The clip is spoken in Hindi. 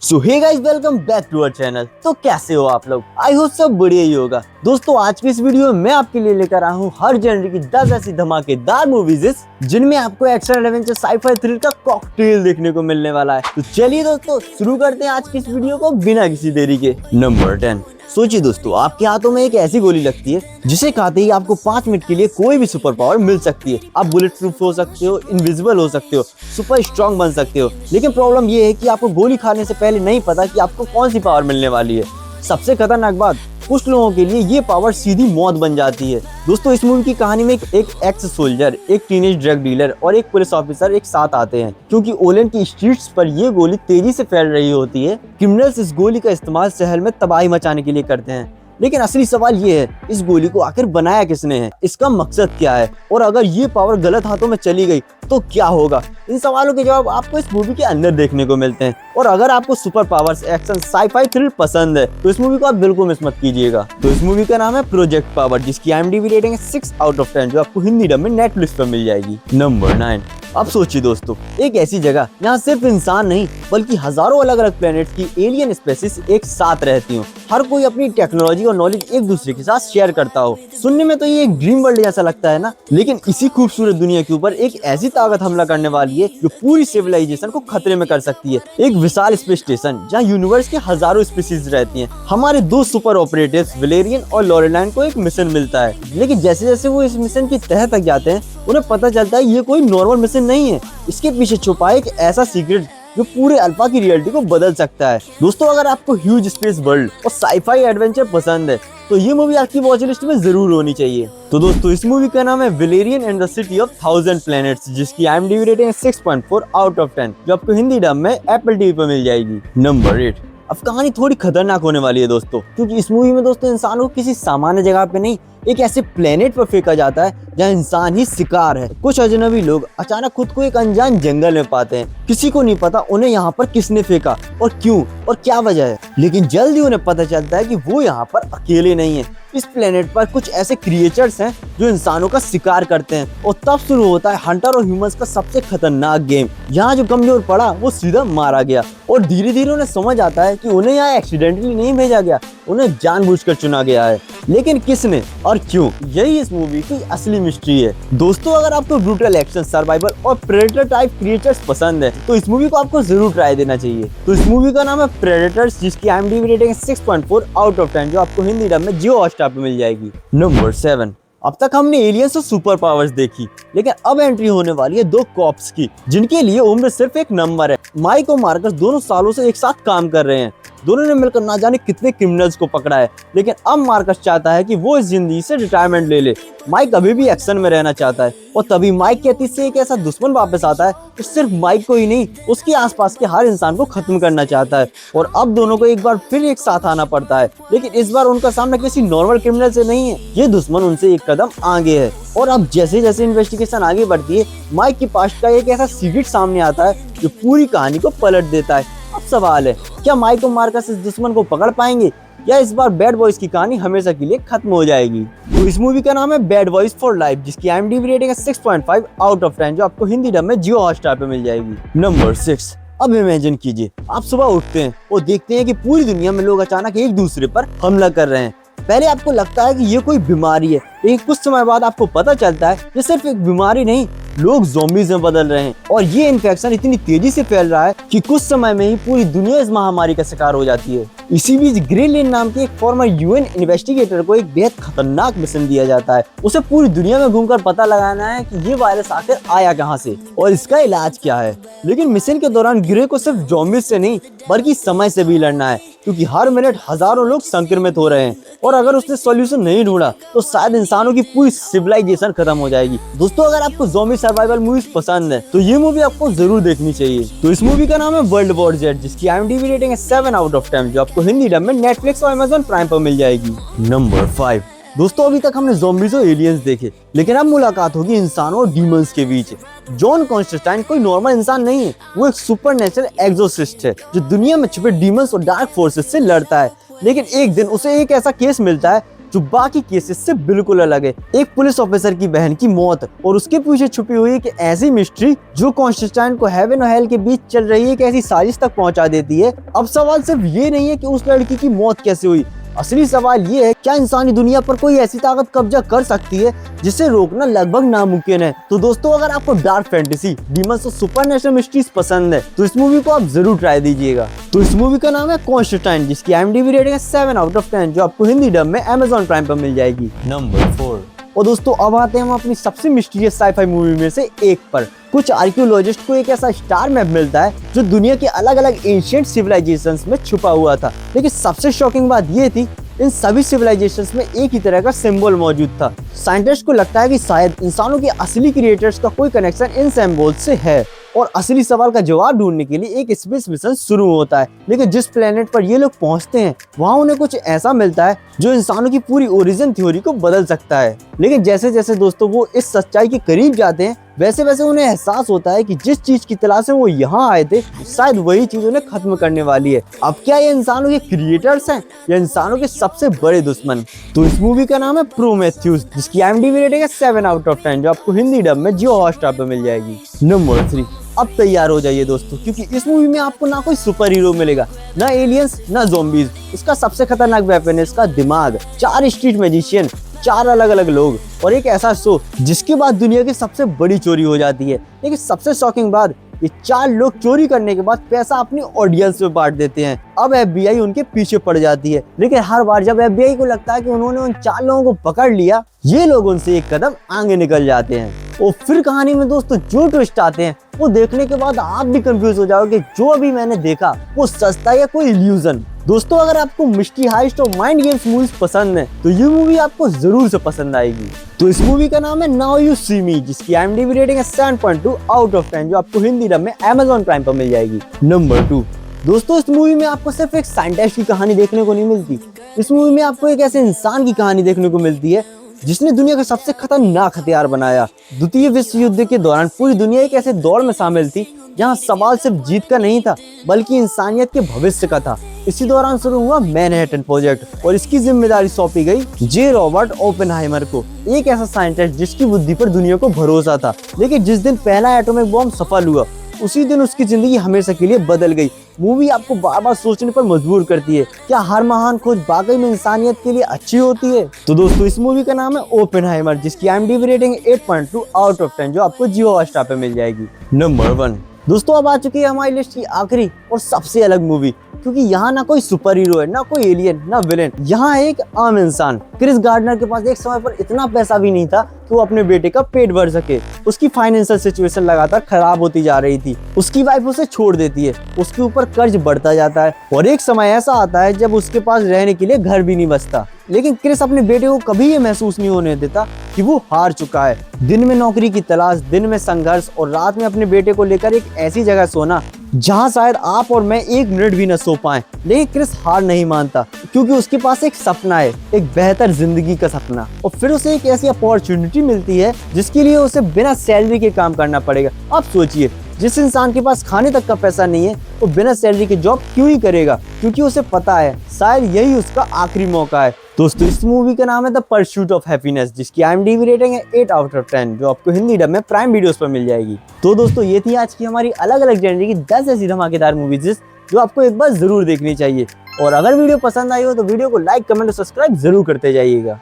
So hey guys, welcome back to our channel. तो कैसे हो आप लोग? आई होप सब बढ़िया ही होगा। दोस्तों, आज की इस वीडियो में मैं आपके लिए लेकर आया हूँ हर जनवरी की 10 ऐसी धमाकेदार मूवीज जिनमें आपको एक्शन, एडवेंचर, साईफाई, थ्रिल का कॉकटेल देखने को मिलने वाला है। तो चलिए दोस्तों, शुरू करते हैं आज की इस वीडियो को बिना किसी देरी के। नंबर 10। सोचिए दोस्तों, आपके हाथों में एक ऐसी गोली लगती है जिसे खाते ही आपको 5 मिनट के लिए कोई भी सुपर पावर मिल सकती है। आप बुलेट प्रूफ हो सकते हो, इनविजिबल हो सकते हो, सुपर स्ट्रॉन्ग बन सकते हो। लेकिन प्रॉब्लम ये है कि आपको गोली खाने से पहले नहीं पता कि आपको कौन सी पावर मिलने वाली है। सबसे खतरनाक बात, कुछ लोगों के लिए ये पावर सीधी मौत बन जाती है। दोस्तों, इस मूवी की कहानी में एक एक्स सोल्जर, एक टीनेज ड्रग डीलर और एक पुलिस ऑफिसर एक साथ आते हैं क्योंकि ओलैंड की स्ट्रीट्स पर ये गोली तेजी से फैल रही होती है। क्रिमिनल्स इस गोली का इस्तेमाल शहर में तबाही मचाने के लिए करते हैं। लेकिन असली सवाल ये है, इस गोली को आखिर बनाया किसने है, इसका मकसद क्या है, और अगर ये पावर गलत हाथों में चली गई तो क्या होगा? इन सवालों के जवाब आपको इस मूवी के अंदर देखने को मिलते हैं। और अगर आपको super powers, action, sci-fi, thrill पसंद है तो इस मूवी को आप बिल्कुल मिस मत कीजिएगा। तो इस मूवी का नाम है प्रोजेक्ट पावर, जिसकी IMDb रेटिंग है 6 आउट ऑफ 10, जो आपको हिंदी डब में नेटफ्लिक्स पर मिल जाएगी। नंबर 9। अब सोचिए दोस्तों, एक ऐसी जगह जहाँ सिर्फ इंसान नहीं बल्कि हजारों अलग अलग प्लैनेट्स की एलियन स्पेसीज एक साथ रहती हो। हर कोई अपनी टेक्नोलॉजी और नॉलेज एक दूसरे के साथ शेयर करता हो। सुनने में तो ये एक ड्रीम वर्ल्ड जैसा लगता है ना, लेकिन इसी खूबसूरत दुनिया के ऊपर एक ऐसी ताकत हमला करने वाली है जो पूरी सिविलाइजेशन को खतरे में कर सकती है। एक विशाल स्पेस स्टेशन जहाँ यूनिवर्स के हजारों स्पीशीज रहती हैं। हमारे 2 सुपर ऑपरेटिव्स वैलेरियन और लॉरेलाइन को एक मिशन मिलता है, लेकिन जैसे जैसे वो इस मिशन की तह तक जाते हैं उन्हें पता चलता है ये कोई नॉर्मल मिशन नहीं है। इसके पीछे छुपा एक ऐसा सीक्रेट जो पूरे अल्फा की रियलिटी को बदल सकता है। दोस्तों, अगर आपको ह्यूज स्पेस वर्ल्ड और साईफाई एडवेंचर पसंद है तो ये मूवी आपकी वॉच लिस्ट में जरूर होनी चाहिए। तो दोस्तों, इस मूवी का नाम है Valerian and the city of 1000 planets, जिसकी IMDb रेटिंग है 6.4 आउट ऑफ 10, जो आपको हिंदी डब में एप्पल TV पर मिल जाएगी। नंबर 8। अब कहानी थोड़ी खतरनाक होने वाली है दोस्तों, क्योंकि इस मूवी में दोस्तों इंसान को किसी सामान्य जगह पे नहीं, एक ऐसे प्लेनेट पर फेंका जाता है जहाँ इंसान ही शिकार है। कुछ अजनबी लोग अचानक खुद को एक अनजान जंगल में पाते हैं। किसी को नहीं पता उन्हें यहाँ पर किसने फेंका और क्यों और क्या वजह है, लेकिन जल्दी उन्हें पता चलता है कि वो यहाँ पर अकेले नहीं है। इस प्लेनेट पर कुछ ऐसे क्रिएचर्स हैं जो इंसानों का शिकार करते हैं, और तब शुरू होता है हंटर और ह्यूमंस का सबसे खतरनाक गेम। यहाँ जो कमजोर पड़ा वो सीधा मारा गया, और धीरे धीरे उन्हें समझ आता है कि उन्हें यहाँ एक्सीडेंटली नहीं भेजा गया, उन्हें जानबूझकर चुना गया है। लेकिन किसने और क्यों, यही इस मूवी की असली मिस्ट्री है। दोस्तों, अगर आपको ब्रूटल एक्शन, सर्वाइवल और प्रेडेटर टाइप क्रिएचर्स पसंद है तो इस मूवी को आपको जरूर ट्राई देना चाहिए। तो इस मूवी का नाम है प्रेडेटर्स, जिसकी IMDb रेटिंग है 6.4 आउट ऑफ 10, जो आपको हिंदी डब में जियो हॉटस्टार पे मिल जाएगी। नंबर 7। अब तक हमने एलियंस और सुपर पावर्स देखी, लेकिन अब एंट्री होने वाली है 2 कॉप्स की, जिनके लिए उम्र सिर्फ एक नंबर है। माइक और मार्कस दोनों सालों से एक साथ काम कर रहे हैं। दोनों ने मिलकर ना जाने कितने क्रिमिनल्स को पकड़ा है, लेकिन अब मार्कस चाहता है कि वो इस जिंदगी से रिटायरमेंट ले ले। माइक अभी भी एक्शन में रहना चाहता है, और तभी माइक के अतीत से एक ऐसा दुश्मन वापस आता है जो सिर्फ माइक को ही नहीं, उसके आसपास के हर इंसान को खत्म करना चाहता है। और अब दोनों को एक बार फिर एक साथ आना पड़ता है, लेकिन इस बार उनका सामना किसी नॉर्मल क्रिमिनल से नहीं है, ये दुश्मन उनसे एक कदम आगे है। और अब जैसे जैसे इन्वेस्टिगेशन आगे बढ़ती है, माइक की पास्ट का एक ऐसा सीक्रेट सामने आता है जो पूरी कहानी को पलट देता है। अब सवाल है, क्या माइक और मार्कस इस दुश्मन को पकड़ पाएंगे, या इस बार बैड बॉयज की कहानी हमेशा के लिए खत्म हो जाएगी? तो इस मूवी का नाम है बैड बॉयज फॉर लाइफ, जिसकी IMDb रेटिंग है 6.5 आउट ऑफ 10, जो आपको हिंदी डब में जियो हॉटस्टार पे मिल जाएगी। नंबर 6। अब इमेजिन कीजिए, आप सुबह उठते हैं और देखते हैं कि पूरी दुनिया में लोग अचानक एक दूसरे पर हमला कर रहे हैं। पहले आपको लगता है कि ये कोई बीमारी है, लेकिन कुछ समय बाद आपको पता चलता है ये सिर्फ एक बीमारी नहीं, लोग ज़ॉम्बीज़ में बदल रहे हैं। और ये इन्फेक्शन इतनी तेजी से फैल रहा है कि कुछ समय में ही पूरी दुनिया इस महामारी का शिकार हो जाती है। इसी बीच ग्रेलिन नाम के एक फॉर्मर UN इन्वेस्टिगेटर को एक बेहद खतरनाक मिशन दिया जाता है। उसे पूरी दुनिया में घूमकर पता लगाना है कि ये वायरस आखिर आया कहाँ से और इसका इलाज क्या है। लेकिन मिशन के दौरान ग्रे को सिर्फ ज़ॉम्बीज़ से नहीं बल्कि समय से भी लड़ना है, क्योंकि हर मिनट हजारों लोग संक्रमित हो रहे हैं, और अगर उसने सॉल्यूशन नहीं ढूंढा तो शायद इंसानों की पूरी सिविलाइजेशन खत्म हो जाएगी। दोस्तों, अगर आपको ज़ॉम्बी सर्वाइवल मूवीज पसंद है तो ये मूवी आपको जरूर देखनी चाहिए। तो इस मूवी का नाम है वर्ल्ड वॉर Z, जिसकी IMDb रेटिंग है 7 आउट ऑफ 10, जो आपको हिंदी डब में नेटफ्लिक्स और Amazon प्राइम पर मिल जाएगी। नंबर 5। दोस्तों, अभी तक हमने ज़ॉम्बीज़ और एलियंस देखे, लेकिन अब मुलाकात होगी इंसानों और डीमंस के बीच। जॉन कॉन्स्टेंटाइन कोई नॉर्मल इंसान नहीं है, वो एक सुपरनेचुरल एक्सोसिस्ट है जो दुनिया में छुपे डीमंस और डार्क फोर्सेस से लड़ता है। लेकिन एक दिन उसे एक ऐसा केस मिलता है जो बाकी केसेस से बिल्कुल अलग है। एक पुलिस ऑफिसर की बहन की मौत और उसके पीछे छुपी हुई एक ऐसी मिस्ट्री जो कॉन्स्टेंटाइन को हेवन और हेल के बीच चल रही एक ऐसी साजिश तक पहुंचा देती है। अब सवाल सिर्फ ये नहीं है कि उस लड़की की मौत कैसे हुई, असली सवाल ये है क्या इंसानी दुनिया पर कोई ऐसी ताकत कब्जा कर सकती है जिसे रोकना लगभग नामुमकिन है। तो दोस्तों, अगर आपको डार्क फैंटेसी, डीमंस और सुपरनेचुरल मिस्ट्रीज पसंद है तो इस मूवी को आप जरूर ट्राई दीजिएगा। तो इस मूवी का नाम है कॉन्स्टेंटाइन, जिसकी IMDb रेटिंग है 7/10, जो आपको हिंदी डब में Amazon प्राइम पर मिल जाएगी। नंबर 4। और दोस्तों, अब आते हैं हम अपनी सबसे मिस्टीरियस साईफाई मूवी में से एक पर। कुछ आर्कियोलॉजिस्ट को एक ऐसा स्टार मैप मिलता है जो दुनिया के अलग अलग एंशिएंट सिविलाइजेशंस में छुपा हुआ था। लेकिन सबसे शॉकिंग बात ये थी, इन सभी सिविलाइजेशंस में एक ही तरह का सिंबल मौजूद था। साइंटिस्ट को लगता है कि शायद इंसानों के असली क्रिएटर्स का कोई कनेक्शन इन सिंबल से है और असली सवाल का जवाब ढूंढने के लिए एक स्पेस मिशन शुरू होता है। लेकिन जिस प्लेनेट पर ये लोग पहुंचते हैं वहां उन्हें कुछ ऐसा मिलता है जो इंसानों की पूरी ओरिजिन थ्योरी को बदल सकता है। लेकिन जैसे जैसे दोस्तों वो इस सच्चाई के करीब जाते हैं वैसे वैसे उन्हें एहसास होता है कि जिस चीज की तलाश में वो यहाँ आए थे शायद वही चीज उन्हें खत्म करने वाली है। अब क्या ये इंसानों के क्रिएटर्स हैं या इंसानों के सबसे बड़े दुश्मन? तो इस मूवी का नाम है प्रोमेथ्यूस, जिसकी IMDb रेटिंग है 7/10, जो आपको हिंदी डब में जियो हॉटस्टार पर मिल जाएगी। नंबर 3। अब तैयार हो जाइए दोस्तों, क्योंकि इस मूवी में आपको ना कोई सुपर हीरो मिलेगा, ना एलियंस, ना ज़ॉम्बीज। इसका सबसे खतरनाक वेपन है इसका दिमाग। 4 स्ट्रीट मैजिशियन, 4 अलग अलग लोग और एक ऐसा शो जिसके बाद दुनिया की सबसे बड़ी चोरी हो जाती है। लेकिन सबसे शॉकिंग बात, ये 4 लोग चोरी करने के बाद पैसा अपनी ऑडियंस में बांट देते हैं। अब FBI उनके पीछे पड़ जाती है। लेकिन हर बार जब FBI को लगता है कि उन्होंने उन 4 लोगों को पकड़ लिया, ये लोग उनसे एक कदम आगे निकल जाते हैं। और फिर कहानी में दोस्तों जो ट्विस्ट आते हैं वो देखने के बाद आप भी कंफ्यूज हो जाओगे जो अभी मैंने देखा वो सच था या कोई इल्यूजन। दोस्तों, अगर आपको मिस्ट्री, हाइस्ट और माइंड गेम्स मूवीज पसंद है तो ये मूवी आपको जरूर से पसंद आएगी। तो इस मूवी का नाम है नाउ यू सी मी, जिसकी IMDb रेटिंग है 7/2, जो आपको हिंदी डब में Amazon प्राइम पर मिल जाएगी। नंबर 2। दोस्तों, इस मूवी में आपको सिर्फ एक साइंटिस्ट की कहानी देखने को नहीं मिलती। इस मूवी में आपको एक ऐसे इंसान की कहानी देखने को मिलती है जिसने दुनिया का सबसे खतरनाक हथियार बनाया। द्वितीय विश्व युद्ध के दौरान पूरी दुनिया एक ऐसे दौर में शामिल थी जहां सवाल सिर्फ जीत का नहीं था बल्कि इंसानियत के भविष्य का था। इसी दौरान शुरू हुआ मैनहट्टन प्रोजेक्ट और इसकी जिम्मेदारी सौंपी गई जे रॉबर्ट ओपेनहाइमर को, एक ऐसा साइंटिस्ट जिसकी बुद्धि पर दुनिया को भरोसा था। लेकिन जिस दिन पहला एटॉमिक बॉम्ब सफल हुआ उसी दिन उसकी जिंदगी हमेशा के लिए बदल गई। मूवी आपको बार बार सोचने पर मजबूर करती है, क्या हर महान खोज वाकई में इंसानियत के लिए अच्छी होती है? तो दोस्तों, इस मूवी का नाम है ओपेनहाइमर, जिसकी IMDb रेटिंग 8/2, जो आपको जियो हॉटस्टार पे मिल जाएगी। नंबर 1। दोस्तों, अब आ चुकी है हमारी लिस्ट की आखिरी और सबसे अलग मूवी, क्योंकि यहाँ ना कोई सुपर हीरो है, ना कोई एलियन, ना विलेन। यहाँ है एक आम इंसान। क्रिस गार्डनर के पास एक समय पर इतना पैसा भी नहीं था कि वो अपने बेटे का पेट भर सके। उसकी फाइनेंशियल सिचुएशन लगातार खराब होती जा रही थी। उसकी वाइफ उसे छोड़ देती है, उसके ऊपर कर्ज बढ़ता जाता है और एक समय ऐसा आता है जब उसके पास रहने के लिए घर भी नहीं बचता। लेकिन क्रिस अपने बेटे को कभी ये महसूस नहीं होने देता कि वो हार चुका है। दिन में नौकरी की तलाश, दिन में संघर्ष और रात में अपने बेटे को लेकर एक ऐसी जगह सोना जहां शायद आप और मैं 1 मिनट भी न सो पाएं। लेकिन क्रिस हार नहीं मानता क्योंकि उसके पास एक सपना है, एक बेहतर जिंदगी का सपना। और फिर उसे एक ऐसी अपॉर्चुनिटी मिलती है जिसके लिए उसे बिना सैलरी के काम करना पड़ेगा। अब सोचिए, जिस इंसान के पास खाने तक का पैसा नहीं है वो बिना सैलरी के जॉब क्यों ही करेगा? क्योंकि उसे पता है शायद यही उसका आखिरी मौका है। दोस्तों, इस मूवी का नाम है द परस्यूट ऑफ हैप्पीनेस, जिसकी IMDb रेटिंग है 8/10, जो आपको हिंदी डब में प्राइम वीडियोस पर मिल जाएगी। तो दोस्तों, ये थी आज की हमारी अलग अलग जेनर की 10 ऐसी धमाकेदार मूवीज जो आपको एक बार जरूर देखनी चाहिए। और अगर वीडियो पसंद आई हो तो वीडियो को लाइक, कमेंट और सब्सक्राइब जरूर करते जाइएगा।